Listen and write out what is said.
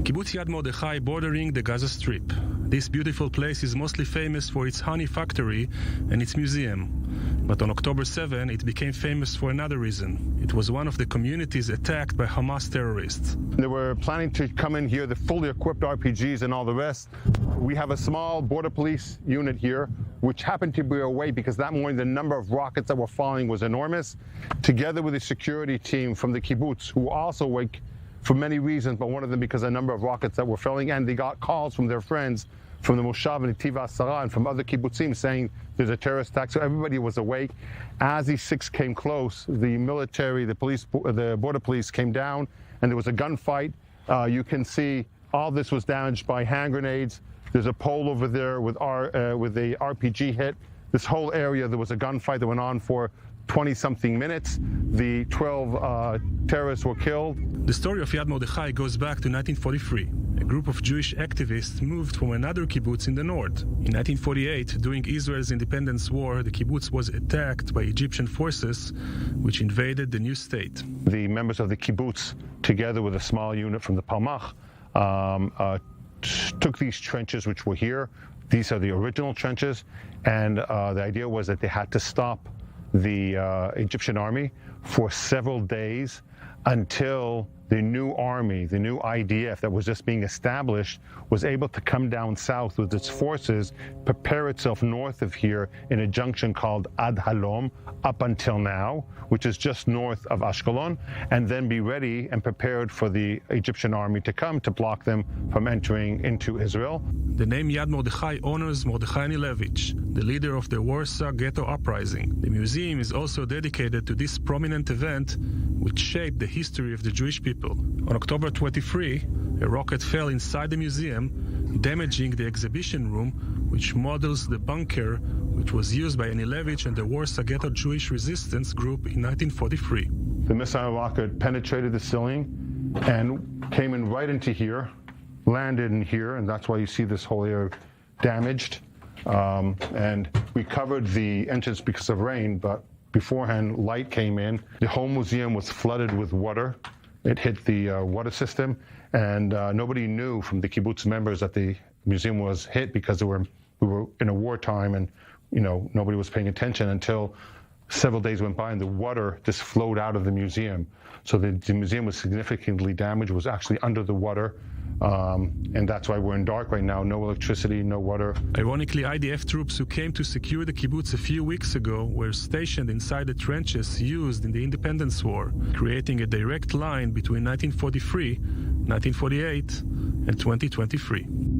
Kibbutz Yad Mordechai bordering the Gaza Strip. This beautiful place is mostly famous for its honey factory and its museum. But on October 7, it became famous for another reason. It was one of the communities attacked by Hamas terrorists. They were planning to come in here, the fully equipped RPGs and all the rest. We have a small border police unit here, which happened to be away because that morning the number of rockets that were falling was enormous, together with a security team from the kibbutz, who also awake for many reasons, but one of them because a number of rockets that were falling, and they got calls from their friends from the Moshav and Netiv HaSara and from other kibbutzim saying there's a terrorist attack. So everybody was awake. As these six came close, the military, the police, the border police came down, and there was a gunfight. You can see all this was damaged by hand grenades. There's a pole over there with the RPG hit. This whole area, there was a gunfight that went on for 20-something minutes. The 12 terrorists were killed. The story of Yad Mordechai goes back to 1943. A group of Jewish activists moved from another kibbutz in the north. In 1948, during Israel's independence war, the kibbutz was attacked by Egyptian forces, which invaded the new state. The members of the kibbutz, together with a small unit from the Palmach, took these trenches which were here. These are the original trenches, and the idea was that they had to stop the Egyptian army for several days until the new army, the new IDF that was just being established, was able to come down south with its forces, prepare itself north of here in a junction called Ad Halom, up until now, which is just north of Ashkelon, and then be ready and prepared for the Egyptian army to come to block them from entering into Israel. The name Yad Mordechai honors Mordechai Anilevich, the leader of the Warsaw Ghetto Uprising. The museum is also dedicated to this prominent event, which shaped the history of the Jewish people. On October 23, a rocket fell inside the museum, damaging the exhibition room, which models the bunker which was used by Anilevich and the Warsaw Ghetto Jewish Resistance Group in 1943. The missile rocket penetrated the ceiling and came in right into here, landed in here, and that's why you see this whole area damaged. And we covered the entrance because of rain, but beforehand light came in. The whole museum was flooded with water. It hit the water system, and nobody knew from the kibbutz members that the museum was hit because we were in a wartime, and nobody was paying attention until several days went by and the water just flowed out of the museum. So the museum was significantly damaged, was actually under the water, and that's why we're in dark right now. No electricity, no water. Ironically, IDF troops who came to secure the kibbutz a few weeks ago were stationed inside the trenches used in the Independence War, creating a direct line between 1943, 1948, and 2023.